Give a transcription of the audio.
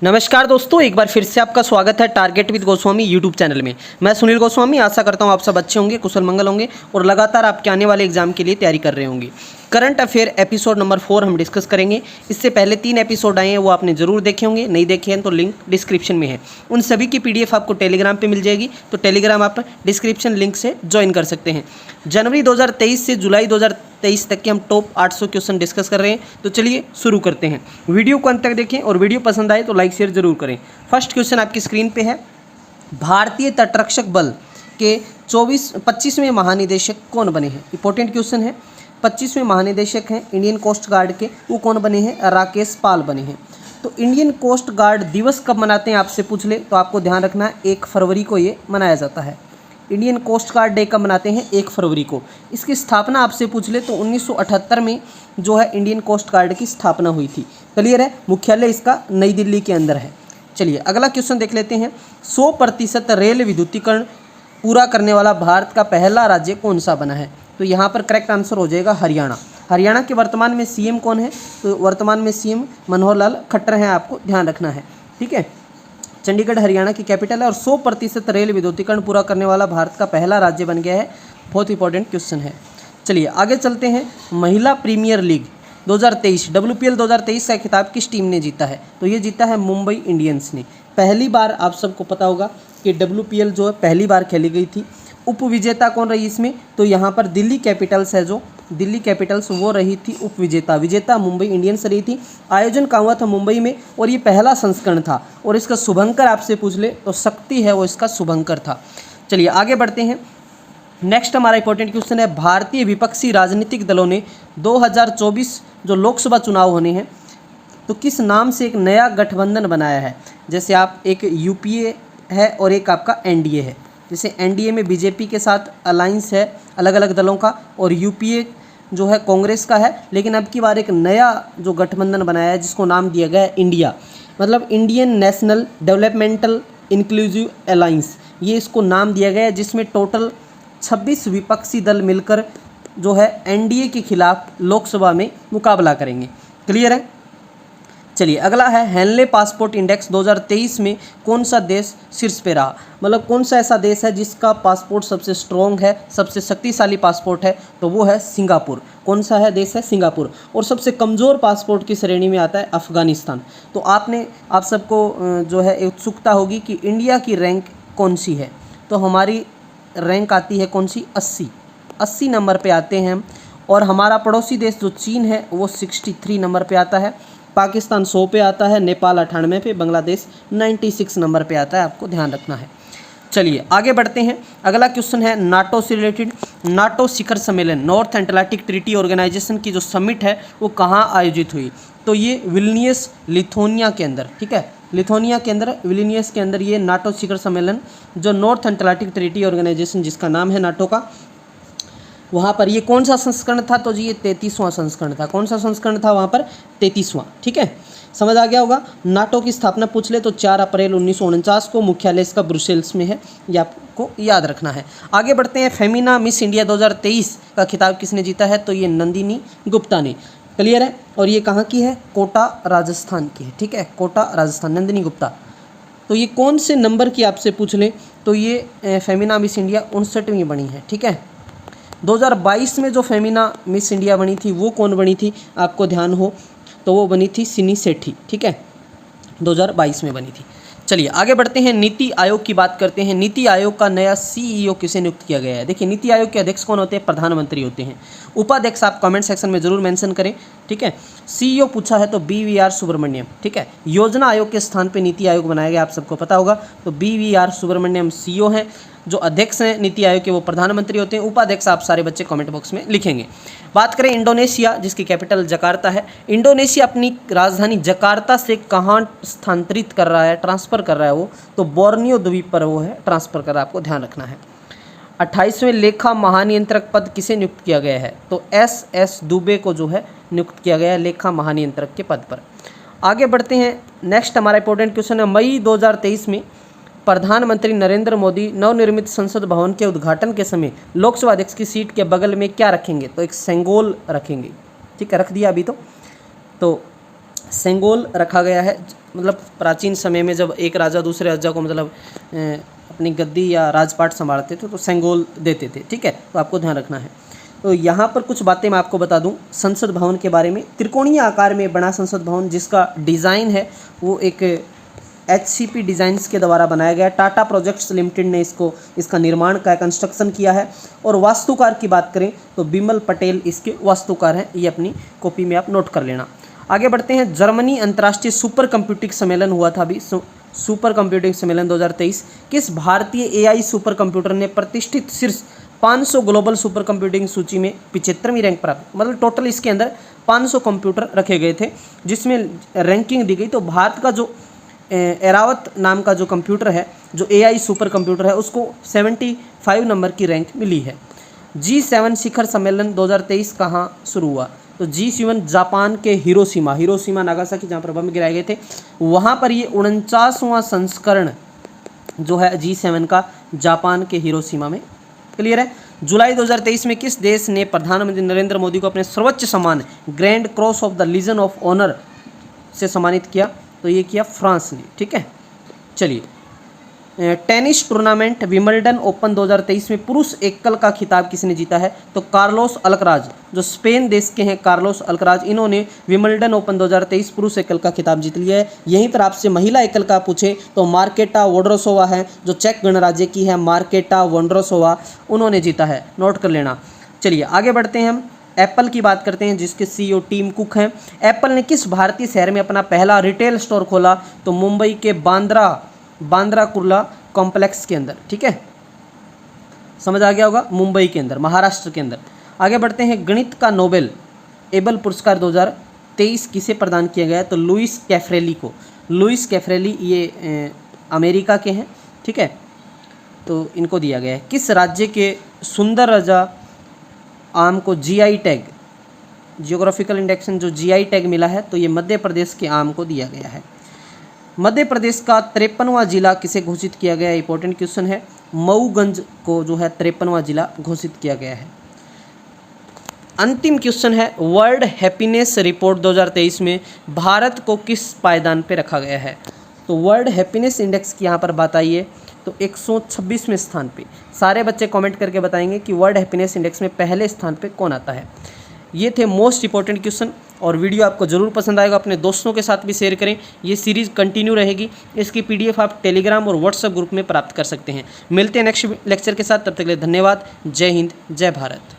नमस्कार दोस्तों, एक बार फिर से आपका स्वागत है target with Goswami YouTube channel में। मैं सुनील गोस्वामी आशा करता हूं आप सब अच्छे होंगे, कुशल मंगल होंगे और लगातार आपके आने वाले एग्जाम के लिए तैयारी कर रहे होंगे। करंट अफेयर एपिसोड नंबर 4 हम डिस्कस करेंगे। इससे पहले 3 एपिसोड आए हैं, वो आपने जरूर देखे होंगे। नहीं देखे हैं तो लिंक डिस्क्रिप्शन में है। उन सभी की PDF आपको टेलीग्राम पर मिल जाएगी, तो टेलीग्राम आप डिस्क्रिप्शन लिंक से ज्वाइन कर सकते हैं। जनवरी 2023 से जुलाई 2023 तक के हम टॉप 800 क्वेश्चन डिस्कस कर रहे हैं। तो चलिए शुरू करते हैं। वीडियो को अंत तक देखें और वीडियो पसंद आए तो लाइक शेयर जरूर करें। फर्स्ट क्वेश्चन आपकी स्क्रीन पे है, भारतीय तटरक्षक बल के 25वें महानिदेशक कौन बने हैं? इंपॉर्टेंट क्वेश्चन है। 25वें महानिदेशक हैं इंडियन कोस्ट गार्ड के, वो कौन बने हैं? राकेश पाल बने हैं। तो इंडियन कोस्ट गार्ड दिवस कब मनाते हैं आपसे पूछ ले तो आपको ध्यान रखना है 1 फरवरी को ये मनाया जाता है। इंडियन कोस्ट गार्ड डे कब मनाते हैं? 1 फरवरी को। इसकी स्थापना आपसे पूछ ले तो 1978 में जो है इंडियन कोस्ट गार्ड की स्थापना हुई थी। क्लियर है? मुख्यालय इसका नई दिल्ली के अंदर है। चलिए अगला क्वेश्चन देख लेते हैं। 100% रेल विद्युतीकरण पूरा करने वाला भारत का पहला राज्य कौन सा बना है? तो यहाँ पर करेक्ट आंसर हो जाएगा हरियाणा। हरियाणा के वर्तमान में CM कौन है? तो वर्तमान में CM मनोहर लाल खट्टर हैं, आपको ध्यान रखना है। ठीक है, चंडीगढ़ हरियाणा की कैपिटल है और 100% रेल विद्युतीकरण पूरा करने वाला भारत का पहला राज्य बन गया है। बहुत इंपॉर्टेंट क्वेश्चन है। चलिए आगे चलते हैं। महिला प्रीमियर लीग 2023 WPL 2023 का खिताब किस टीम ने जीता है? तो ये जीता है मुंबई इंडियंस ने। पहली बार आप सबको पता होगा कि WPL जो है पहली बार खेली गई थी। उप विजेता कौन रही इसमें? तो यहाँ पर दिल्ली कैपिटल्स है, जो दिल्ली कैपिटल्स वो रही थी उप विजेता। विजेता मुंबई इंडियंस रही थी। आयोजन कहाँ हुआ था? मुंबई में, और ये पहला संस्करण था। और इसका शुभंकर आपसे पूछ ले तो शक्ति है वो इसका शुभंकर था। चलिए आगे बढ़ते हैं। नेक्स्ट हमारा इंपॉर्टेंट क्वेश्चन है, भारतीय विपक्षी राजनीतिक दलों ने 2024 जो लोकसभा चुनाव होने हैं तो किस नाम से एक नया गठबंधन बनाया है? जैसे आप एक UPA है और एक आपका NDA है। जैसे NDA में BJP के साथ अलाइंस है अलग अलग दलों का, और UPA जो है कांग्रेस का है। लेकिन अब की बार एक नया जो गठबंधन बनाया है जिसको नाम दिया गया है इंडिया, मतलब Indian National Developmental Inclusive Alliance, ये इसको नाम दिया गया है, जिसमें टोटल 26 विपक्षी दल मिलकर जो है NDA के खिलाफ लोकसभा में मुकाबला करेंगे। क्लियर है? चलिए अगला है, हेनले पासपोर्ट इंडेक्स 2023 में कौन सा देश शीर्ष पे रहा? मतलब कौन सा ऐसा देश है जिसका पासपोर्ट सबसे स्ट्रॉन्ग है, सबसे शक्तिशाली पासपोर्ट है? तो वो है सिंगापुर। कौन सा है देश? है सिंगापुर। और सबसे कमज़ोर पासपोर्ट की श्रेणी में आता है अफ़गानिस्तान। तो आप सबको जो है उत्सुकता होगी कि इंडिया की रैंक कौन सी है? तो हमारी रैंक आती है कौन सी? 80 नंबर पे आते हैं हम। और हमारा पड़ोसी देश जो चीन है वो 63 नंबर पे आता है। पाकिस्तान 100 पे आता है, नेपाल 98 पे, बांग्लादेश 96 नंबर पे आता है। आपको ध्यान रखना है। चलिए आगे बढ़ते हैं। अगला क्वेश्चन है नाटो से रिलेटेड। नाटो शिखर सम्मेलन, नॉर्थ एटलांटिक ट्रीटी ऑर्गेनाइजेशन की जो समिट है वो कहाँ आयोजित हुई? तो ये विल्नियस लिथुआनिया के अंदर। ठीक है, लिथुआनिया के अंदर, विल्नियस के अंदर ये नाटो शिखर सम्मेलन जो नॉर्थ एटलांटिक ट्रीटी ऑर्गेनाइजेशन जिसका नाम है नाटो का, वहाँ पर ये कौन सा संस्करण था? तो जी ये 33वां संस्करण था। कौन सा संस्करण था वहाँ पर? 33वां। ठीक है, समझ आ गया होगा। नाटो की स्थापना पूछ ले तो 4 अप्रैल 1949 को, मुख्यालय इसका ब्रुसेल्स में है, ये आपको याद रखना है। आगे बढ़ते हैं। फेमिना मिस इंडिया 2023 का खिताब किसने जीता है? तो ये नंदिनी गुप्ता ने। क्लियर है? और ये कहाँ की है? कोटा राजस्थान की है। ठीक है, कोटा राजस्थान, नंदिनी गुप्ता। तो ये कौन से नंबर की आपसे पूछ ले तो ये फेमिना मिस इंडिया 59वीं बनी है। ठीक है, 2022 में जो फेमिना मिस इंडिया बनी थी वो कौन बनी थी? आपको ध्यान हो तो वो बनी थी सिनी सेठी। ठीक है, 2022 में बनी थी। चलिए आगे बढ़ते हैं। नीति आयोग की बात करते हैं। नीति आयोग का नया CEO किसे नियुक्त किया गया है? देखिए नीति आयोग के अध्यक्ष कौन होते हैं? प्रधानमंत्री होते हैं। उपाध्यक्ष आप कमेंट सेक्शन में जरूर मेंशन करें। ठीक है, CEO पूछा है तो BVR सुब्रमण्यम। ठीक है, योजना आयोग के स्थान पे नीति आयोग बनाया गया, आप सबको पता होगा। तो BVR सुब्रमण्यम CEO हैं। जो अध्यक्ष हैं नीति आयोग के वो प्रधानमंत्री होते हैं। उपाध्यक्ष आप सारे बच्चे कमेंट बॉक्स में लिखेंगे। बात करें इंडोनेशिया, जिसकी कैपिटल जकार्ता है। इंडोनेशिया अपनी राजधानी जकार्ता से कहाँ स्थानांतरित कर रहा है, ट्रांसफ़र कर रहा है वो? तो बोर्नियो द्वीप पर वो है ट्रांसफ़र कर रहा है। आपको ध्यान रखना है। 28वें लेखा महानियंत्रक पद किसे नियुक्त किया गया है? तो SS दुबे को जो है नियुक्त किया गया है लेखा महानियंत्रक के पद पर। आगे बढ़ते हैं। नेक्स्ट हमारा इंपॉर्टेंट क्वेश्चन है, मई 2023 में प्रधानमंत्री नरेंद्र मोदी नवनिर्मित संसद भवन के उद्घाटन के समय लोकसभा अध्यक्ष की सीट के बगल में क्या रखेंगे? तो एक सेंगोल रखेंगे। ठीक है, रख दिया अभी तो सेंगोल रखा गया है, मतलब प्राचीन समय में जब एक राजा दूसरे राजा को मतलब अपनी गद्दी या राजपाट संभालते थे तो सेंगोल देते थे, ठीक है, तो आपको ध्यान रखना है। तो यहाँ पर कुछ बातें मैं आपको बता दूं संसद भवन के बारे में। त्रिकोणीय आकार में बना संसद भवन जिसका डिज़ाइन है वो एक HCP डिज़ाइंस के द्वारा बनाया गया। टाटा प्रोजेक्ट्स लिमिटेड ने इसका निर्माण का कंस्ट्रक्शन किया है। और वास्तुकार की बात करें तो बिमल पटेल इसके वास्तुकार हैं, ये अपनी कॉपी में आप नोट कर लेना। आगे बढ़ते हैं। जर्मनी अंतर्राष्ट्रीय सुपर कंप्यूटिंग सम्मेलन हुआ था अभी, सुपर कंप्यूटिंग सम्मेलन 2023। किस भारतीय AI सुपर कंप्यूटर ने प्रतिष्ठित शीर्ष 500 ग्लोबल सुपर कंप्यूटिंग सूची में 75वीं रैंक प्राप्त, मतलब टोटल इसके अंदर 500 कंप्यूटर रखे गए थे जिसमें रैंकिंग दी गई। तो भारत का जो एरावत नाम का जो कंप्यूटर है, जो AI सुपर कंप्यूटर है, उसको 75 नंबर की रैंक मिली है। G7 शिखर सम्मेलन 2023 कहाँ शुरू हुआ? तो G7 जापान के हिरोशिमा नागासाकी जहाँ पर बम गिराए गए थे वहाँ पर ये 49वां संस्करण जो है G7 का जापान के हिरोशिमा में। क्लियर है। जुलाई 2023 में किस देश ने प्रधानमंत्री नरेंद्र मोदी को अपने सर्वोच्च सम्मान Grand Cross of the Legion of Honour से सम्मानित किया? तो ये किया फ्रांस ने, ठीक है। चलिए, टेनिस टूर्नामेंट विंबलडन ओपन 2023 में पुरुष एकल का खिताब किसने जीता है? तो कार्लोस अल्कराज, जो स्पेन देश के हैं कार्लोस अल्कराज, इन्होंने विंबलडन ओपन 2023 पुरुष एकल का खिताब जीत लिया है। यहीं पर आपसे महिला एकल का पूछे तो मार्केटा वोंड्रोसोवा है, जो चेक गणराज्य की है, मार्केटा वोंड्रोसोवा, उन्होंने जीता है, नोट कर लेना। चलिए आगे बढ़ते हैं। हम एप्पल की बात करते हैं जिसके CEO टिम कुक हैं। एप्पल ने किस भारतीय शहर में अपना पहला रिटेल स्टोर खोला? तो मुंबई के बांद्रा कुर्ला कॉम्प्लेक्स के अंदर, ठीक है, समझ आ गया होगा, मुंबई के अंदर, महाराष्ट्र के अंदर। आगे बढ़ते हैं। गणित का नोबेल एबल पुरस्कार 2023 किसे प्रदान किया गया? तो लुइस कैफ्रेली को। लुइस कैफ्रेली ये अमेरिका के हैं, ठीक है, तो इनको दिया गया है। किस राज्य के सुंदर राजा आम को GI टैग, जियोग्राफिकल इंडेक्शन जो GI टैग मिला है, तो ये मध्य प्रदेश के आम को दिया गया है। मध्य प्रदेश का 53वां जिला किसे घोषित किया गया? इंपॉर्टेंट क्वेश्चन है। मऊगंज को जो है 53वां जिला घोषित किया गया है। अंतिम क्वेश्चन है, वर्ल्ड हैप्पीनेस रिपोर्ट 2023 में भारत को किस पायदान पे रखा गया है? तो वर्ल्ड हैप्पीनेस इंडेक्स की यहाँ पर बात आई है तो 126वें स्थान पे। सारे बच्चे कमेंट करके बताएंगे कि वर्ल्ड हैप्पीनेस इंडेक्स में पहले स्थान पे कौन आता है। ये थे मोस्ट इंपॉर्टेंट क्वेश्चन और वीडियो आपको ज़रूर पसंद आएगा। अपने दोस्तों के साथ भी शेयर करें। ये सीरीज़ कंटिन्यू रहेगी। इसकी PDF आप टेलीग्राम और व्हाट्सएप ग्रुप में प्राप्त कर सकते हैं। मिलते हैं नेक्स्ट लेक्चर के साथ, तब तक के लिए धन्यवाद। जय हिंद, जय भारत।